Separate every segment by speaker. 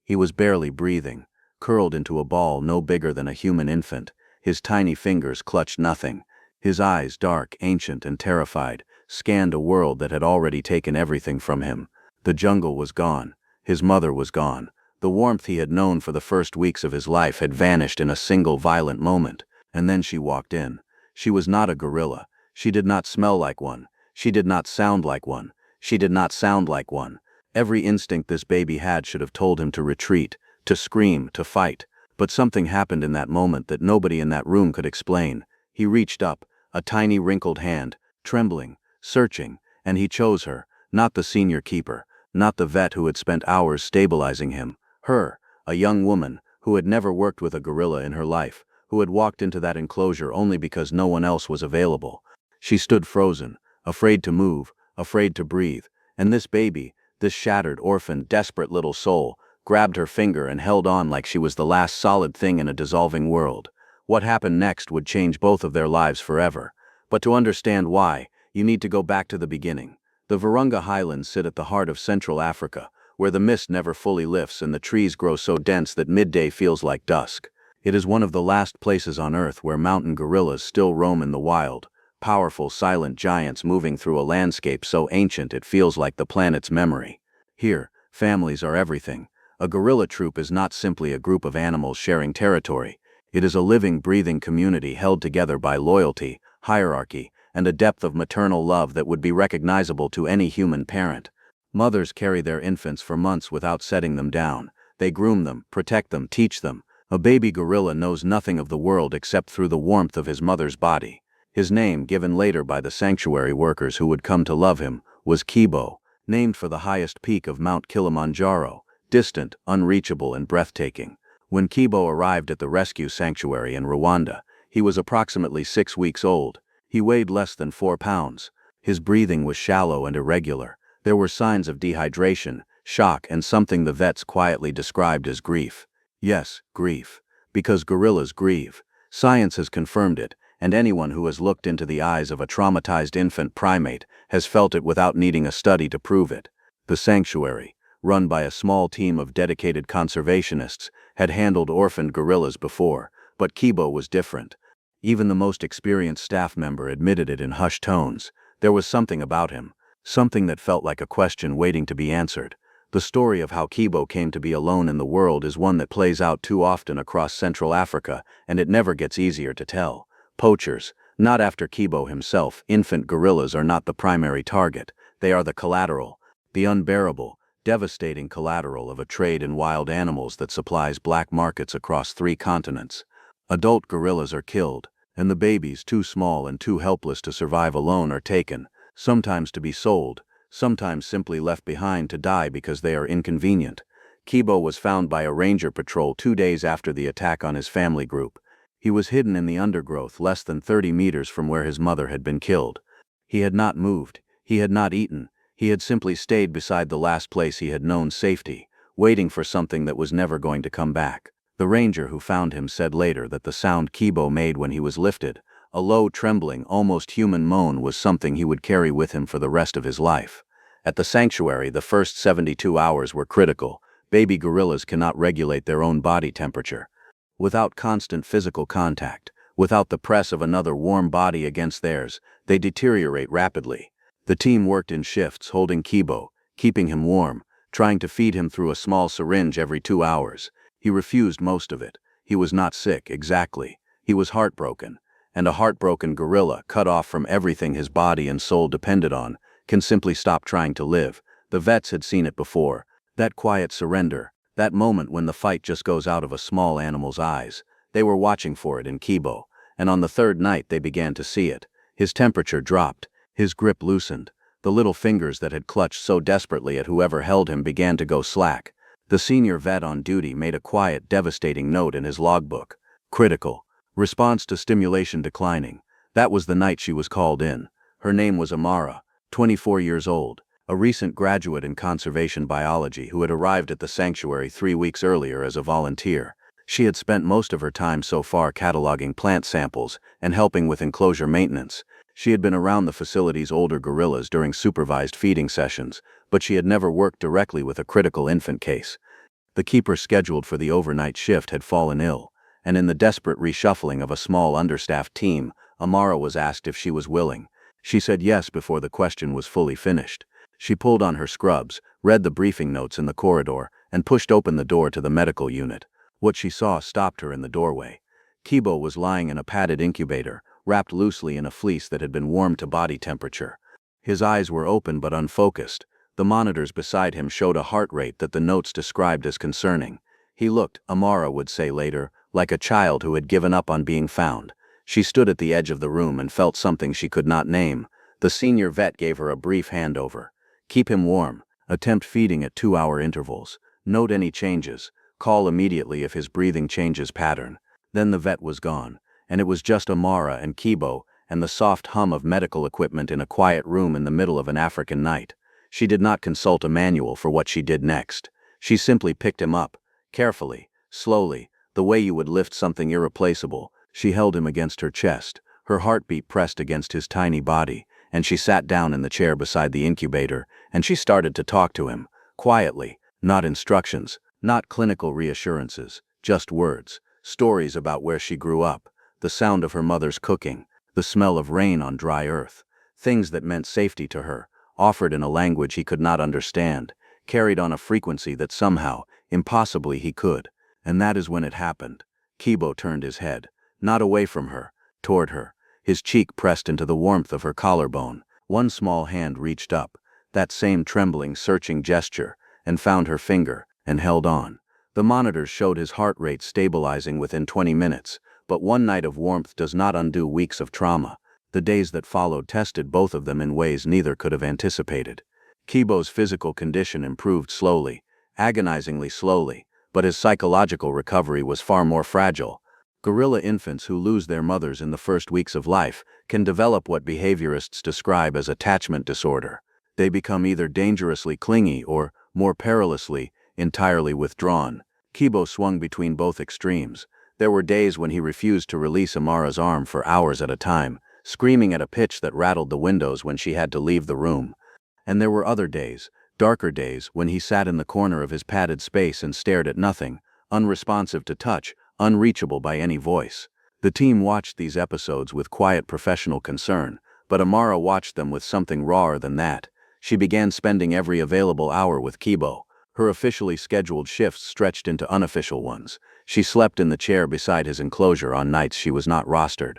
Speaker 1: He was barely breathing, curled into a ball no bigger than a human infant. His tiny fingers clutched nothing. His eyes, dark, ancient, and terrified, scanned a world that had already taken everything from him. The jungle was gone. His mother was gone. The warmth he had known for the first weeks of his life had vanished in a single violent moment. And then she walked in. She was not a gorilla. She did not smell like one. She did not sound like one. She did not sound like one. Every instinct this baby had should have told him to retreat, to scream, to fight. But something happened in that moment that nobody in that room could explain. He reached up, a tiny wrinkled hand, trembling, searching, and he chose her, not the senior keeper, not the vet who had spent hours stabilizing him. Her, a young woman, who had never worked with a gorilla in her life, who had walked into that enclosure only because no one else was available. She stood frozen, afraid to move, afraid to breathe, and this baby, this shattered, orphaned, desperate little soul, grabbed her finger and held on like she was the last solid thing in a dissolving world. What happened next would change both of their lives forever. But to understand why, you need to go back to the beginning. The Virunga Highlands sit at the heart of Central Africa, where the mist never fully lifts and the trees grow so dense that midday feels like dusk. It is one of the last places on Earth where mountain gorillas still roam in the wild, powerful, silent giants moving through a landscape so ancient it feels like the planet's memory. Here, families are everything. A gorilla troop is not simply a group of animals sharing territory. It is a living, breathing community held together by loyalty, hierarchy, and a depth of maternal love that would be recognizable to any human parent. Mothers carry their infants for months without setting them down. They groom them, protect them, teach them. A baby gorilla knows nothing of the world except through the warmth of his mother's body. His name, given later by the sanctuary workers who would come to love him, was Kibo, named for the highest peak of Mount Kilimanjaro, distant, unreachable, and breathtaking. When Kibo arrived at the rescue sanctuary in Rwanda, he was approximately 6 weeks old. He weighed less than 4 pounds. His breathing was shallow and irregular. There were signs of dehydration, shock, and something the vets quietly described as grief. Yes, grief. Because gorillas grieve. Science has confirmed it, and anyone who has looked into the eyes of a traumatized infant primate has felt it without needing a study to prove it. The sanctuary, run by a small team of dedicated conservationists, had handled orphaned gorillas before, but Kibo was different. Even the most experienced staff member admitted it in hushed tones. There was something about him, something that felt like a question waiting to be answered. The story of how Kibo came to be alone in the world is one that plays out too often across Central Africa, and it never gets easier to tell. Poachers, not after Kibo himself, infant gorillas are not the primary target. They are the collateral, the unbearable, devastating collateral of a trade in wild animals that supplies black markets across 3 continents. Adult gorillas are killed, and the babies, too small and too helpless to survive alone, are taken, sometimes to be sold, sometimes simply left behind to die because they are inconvenient. Kibo was found by a ranger patrol 2 days after the attack on his family group. He was hidden in the undergrowth less than 30 meters from where his mother had been killed. He had not moved, he had not eaten, he had simply stayed beside the last place he had known safety, waiting for something that was never going to come back. The ranger who found him said later that the sound Kibo made when he was lifted, a low, trembling, almost human moan, was something he would carry with him for the rest of his life. At the sanctuary, the first 72 hours were critical. Baby gorillas cannot regulate their own body temperature. Without constant physical contact, without the press of another warm body against theirs, they deteriorate rapidly. The team worked in shifts, holding Kibo, keeping him warm, trying to feed him through a small syringe every 2 hours. He refused most of it. He was not sick, exactly. He was heartbroken. And a heartbroken gorilla, cut off from everything his body and soul depended on, can simply stop trying to live. The vets had seen it before. That quiet surrender, that moment when the fight just goes out of a small animal's eyes. They were watching for it in Kibo, and on the 3rd night they began to see it. His temperature dropped. His grip loosened. The little fingers that had clutched so desperately at whoever held him began to go slack. The senior vet on duty made a quiet, devastating note in his logbook. Critical. Response to stimulation declining. That was the night she was called in. Her name was Amara, 24 years old, a recent graduate in conservation biology who had arrived at the sanctuary 3 weeks earlier as a volunteer. She had spent most of her time so far cataloging plant samples and helping with enclosure maintenance. She had been around the facility's older gorillas during supervised feeding sessions, but she had never worked directly with a critical infant case. The keeper scheduled for the overnight shift had fallen ill, and in the desperate reshuffling of a small understaffed team, Amara was asked if she was willing. She said yes before the question was fully finished. She pulled on her scrubs, read the briefing notes in the corridor, and pushed open the door to the medical unit. What she saw stopped her in the doorway. Kibo was lying in a padded incubator, wrapped loosely in a fleece that had been warmed to body temperature. His eyes were open but unfocused. The monitors beside him showed a heart rate that the notes described as concerning. He looked, Amara would say later, like a child who had given up on being found. She stood at the edge of the room and felt something she could not name. The senior vet gave her a brief handover. Keep him warm. Attempt feeding at 2-hour intervals. Note any changes. Call immediately if his breathing changes pattern. Then the vet was gone, and it was just Amara and Kibo and the soft hum of medical equipment in a quiet room in the middle of an African night. She did not consult a manual for what she did next. She simply picked him up, carefully, slowly, the way you would lift something irreplaceable. She held him against her chest, her heartbeat pressed against his tiny body, and she sat down in the chair beside the incubator, and she started to talk to him, quietly, not instructions, not clinical reassurances, just words, stories about where she grew up, the sound of her mother's cooking, the smell of rain on dry earth, things that meant safety to her, offered in a language he could not understand, carried on a frequency that somehow, impossibly he could. And that is when it happened. Kibo turned his head, not away from her, toward her, his cheek pressed into the warmth of her collarbone. One small hand reached up, that same trembling, searching gesture, and found her finger, and held on. The monitors showed his heart rate stabilizing within 20 minutes, but one night of warmth does not undo weeks of trauma. The days that followed tested both of them in ways neither could have anticipated. Kibo's physical condition improved slowly, agonizingly slowly, but his psychological recovery was far more fragile. Gorilla infants who lose their mothers in the first weeks of life can develop what behaviorists describe as attachment disorder. They become either dangerously clingy or, more perilously, entirely withdrawn. Kibo swung between both extremes. There were days when he refused to release Amara's arm for hours at a time, screaming at a pitch that rattled the windows when she had to leave the room. And there were other days, darker days, when he sat in the corner of his padded space and stared at nothing, unresponsive to touch, unreachable by any voice. The team watched these episodes with quiet professional concern, but Amara watched them with something rawer than that. She began spending every available hour with Kibo. Her officially scheduled shifts stretched into unofficial ones. She slept in the chair beside his enclosure on nights she was not rostered.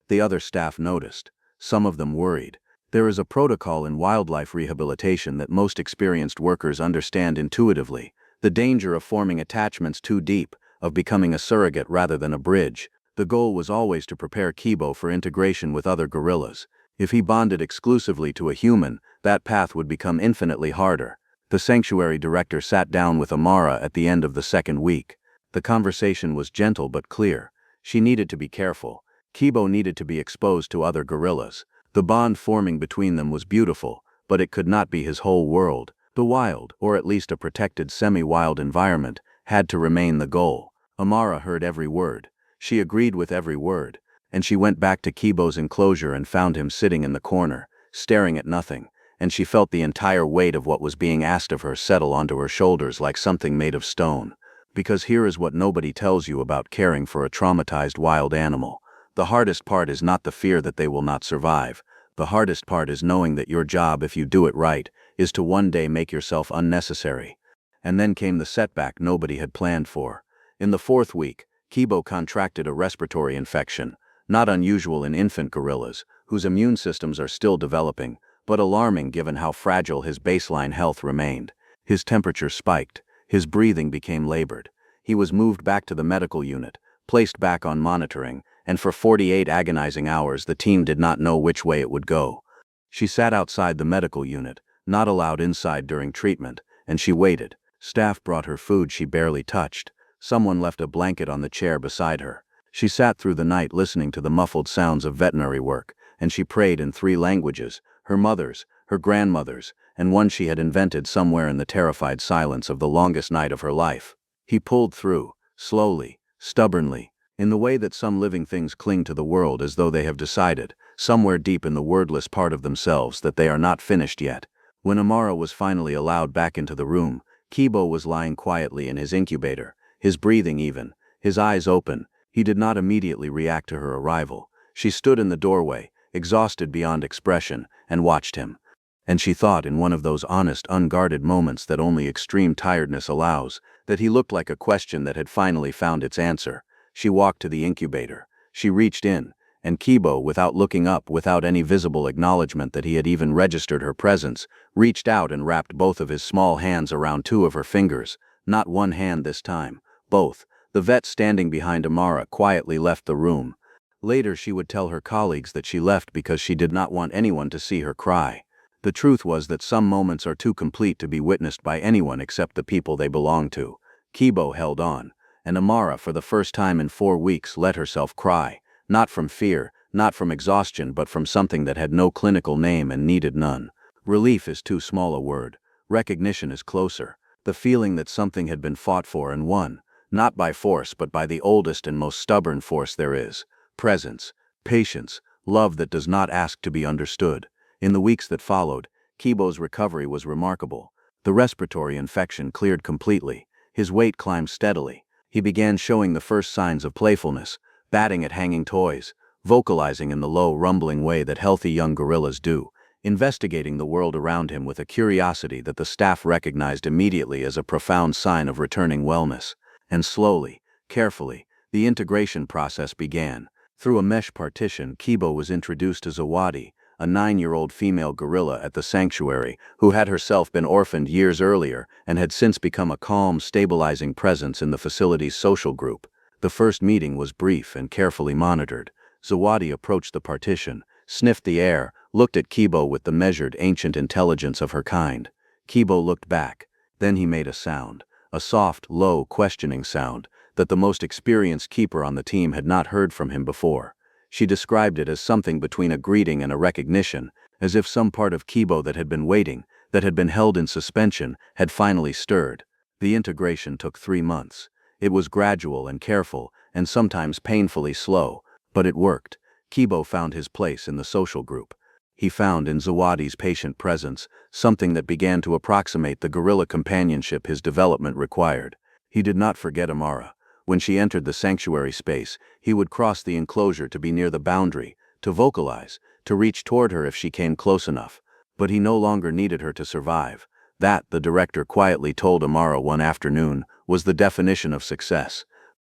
Speaker 1: The other staff noticed. Some of them worried. There is a protocol in wildlife rehabilitation that most experienced workers understand intuitively: the danger of forming attachments too deep, of becoming a surrogate rather than a bridge. The goal was always to prepare Kibo for integration with other gorillas. If he bonded exclusively to a human, that path would become infinitely harder. The sanctuary director sat down with Amara at the end of the second week. The conversation was gentle but clear. She needed to be careful. Kibo needed to be exposed to other gorillas. The bond forming between them was beautiful, but it could not be his whole world. The wild, or at least a protected semi-wild environment, had to remain the goal. Amara heard every word. She agreed with every word, and she went back to Kibo's enclosure and found him sitting in the corner, staring at nothing, and she felt the entire weight of what was being asked of her settle onto her shoulders like something made of stone. Because here is what nobody tells you about caring for a traumatized wild animal. The hardest part is not the fear that they will not survive. The hardest part is knowing that your job, if you do it right, is to one day make yourself unnecessary. And then came the setback nobody had planned for. In the 4th week, Kibo contracted a respiratory infection, not unusual in infant gorillas, whose immune systems are still developing, but alarming given how fragile his baseline health remained. His temperature spiked. His breathing became labored. He was moved back to the medical unit, placed back on monitoring, and for 48 agonizing hours the team did not know which way it would go. She sat outside the medical unit, not allowed inside during treatment, and she waited. Staff brought her food she barely touched. Someone left a blanket on the chair beside her. She sat through the night listening to the muffled sounds of veterinary work, and she prayed in 3 languages: her mother's, her grandmother's, and one she had invented somewhere in the terrified silence of the longest night of her life. He pulled through, slowly, stubbornly, in the way that some living things cling to the world as though they have decided, somewhere deep in the wordless part of themselves, that they are not finished yet. When Amara was finally allowed back into the room, Kibo was lying quietly in his incubator, his breathing even, his eyes open. He did not immediately react to her arrival. She stood in the doorway, exhausted beyond expression, and watched him. And she thought, in one of those honest, unguarded moments that only extreme tiredness allows, that he looked like a question that had finally found its answer. She walked to the incubator. She reached in, and Kibo, without looking up, without any visible acknowledgement that he had even registered her presence, reached out and wrapped both of his small hands around two of her fingers. Not one hand this time, both. The vet, standing behind Amara, quietly left the room. Later she would tell her colleagues that she left because she did not want anyone to see her cry. The truth was that some moments are too complete to be witnessed by anyone except the people they belong to. Kibo held on, and Amara, for the first time in 4 weeks, let herself cry. Not from fear, not from exhaustion, but from something that had no clinical name and needed none. Relief is too small a word. Recognition is closer. The feeling that something had been fought for and won, not by force but by the oldest and most stubborn force there is. Presence, patience, love that does not ask to be understood. In the weeks that followed, Kibo's recovery was remarkable. The respiratory infection cleared completely. His weight climbed steadily. He began showing the first signs of playfulness, batting at hanging toys, vocalizing in the low, rumbling way that healthy young gorillas do, investigating the world around him with a curiosity that the staff recognized immediately as a profound sign of returning wellness. And slowly, carefully, the integration process began. Through a mesh partition, Kibo was introduced to Zawadi, a 9-year-old female gorilla at the sanctuary who had herself been orphaned years earlier and had since become a calm, stabilizing presence in the facility's social group. The first meeting was brief and carefully monitored. Zawadi approached the partition, sniffed the air, looked at Kibo with the measured, ancient intelligence of her kind. Kibo looked back. Then he made a sound, a soft, low, questioning sound that the most experienced keeper on the team had not heard from him before. She described it as something between a greeting and a recognition, as if some part of Kibo that had been waiting, that had been held in suspension, had finally stirred. The integration took 3 months. It was gradual and careful, and sometimes painfully slow, but it worked. Kibo found his place in the social group. He found in Zawadi's patient presence something that began to approximate the gorilla companionship his development required. He did not forget Amara. When she entered the sanctuary space, he would cross the enclosure to be near the boundary, to vocalize, to reach toward her if she came close enough. But he no longer needed her to survive. That, the director quietly told Amara one afternoon, was the definition of success.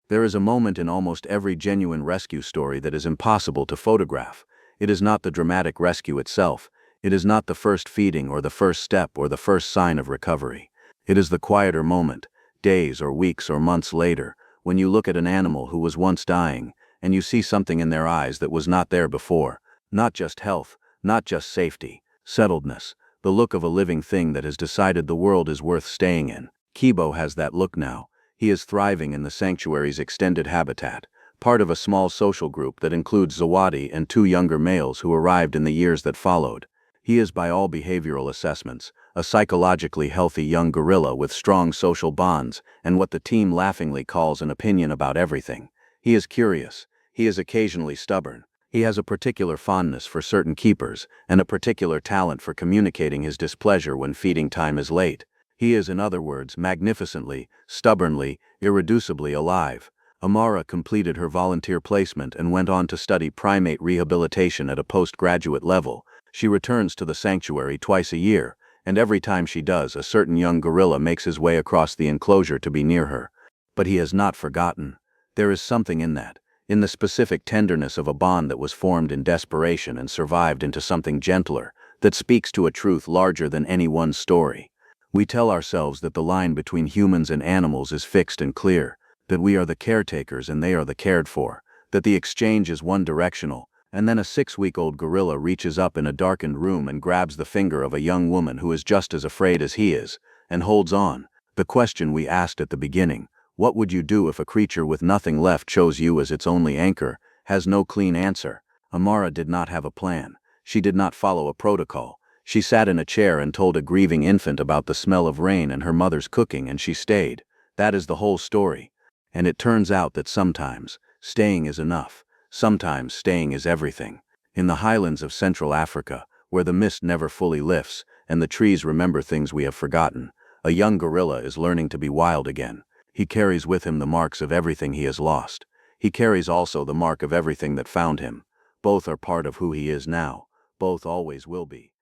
Speaker 1: There is a moment in almost every genuine rescue story that is impossible to photograph. It is not the dramatic rescue itself. It is not the first feeding or the first step or the first sign of recovery. It is the quieter moment, days or weeks or months later, when you look at an animal who was once dying, and you see something in their eyes that was not there before. Not just health, not just safety, settledness, the look of a living thing that has decided the world is worth staying in. Kibo has that look now. He is thriving in the sanctuary's extended habitat, part of a small social group that includes Zawadi and 2 younger males who arrived in the years that followed. He is, by all behavioral assessments, a psychologically healthy young gorilla with strong social bonds and what the team laughingly calls an opinion about everything. He is curious. He is occasionally stubborn. He has a particular fondness for certain keepers and a particular talent for communicating his displeasure when feeding time is late. He is, in other words, magnificently, stubbornly, irreducibly alive. Amara completed her volunteer placement and went on to study primate rehabilitation at a postgraduate level. She returns to the sanctuary twice a year, and every time she does, a certain young gorilla makes his way across the enclosure to be near her. But he has not forgotten. There is something in that, in the specific tenderness of a bond that was formed in desperation and survived into something gentler, that speaks to a truth larger than any one story. We tell ourselves that the line between humans and animals is fixed and clear, that we are the caretakers and they are the cared for, that the exchange is one-directional, and then a 6-week-old gorilla reaches up in a darkened room and grabs the finger of a young woman who is just as afraid as he is, and holds on. The question we asked at the beginning, what would you do if a creature with nothing left chose you as its only anchor, has no clean answer. Amara did not have a plan. She did not follow a protocol. She sat in a chair and told a grieving infant about the smell of rain and her mother's cooking, and she stayed. That is the whole story. And it turns out that sometimes staying is enough. Sometimes staying is everything. In the highlands of Central Africa, where the mist never fully lifts, and the trees remember things we have forgotten, A young gorilla is learning to be wild again. He carries with him the marks of everything he has lost. He carries also the mark of everything that found him. Both are part of who he is now. Both always will be.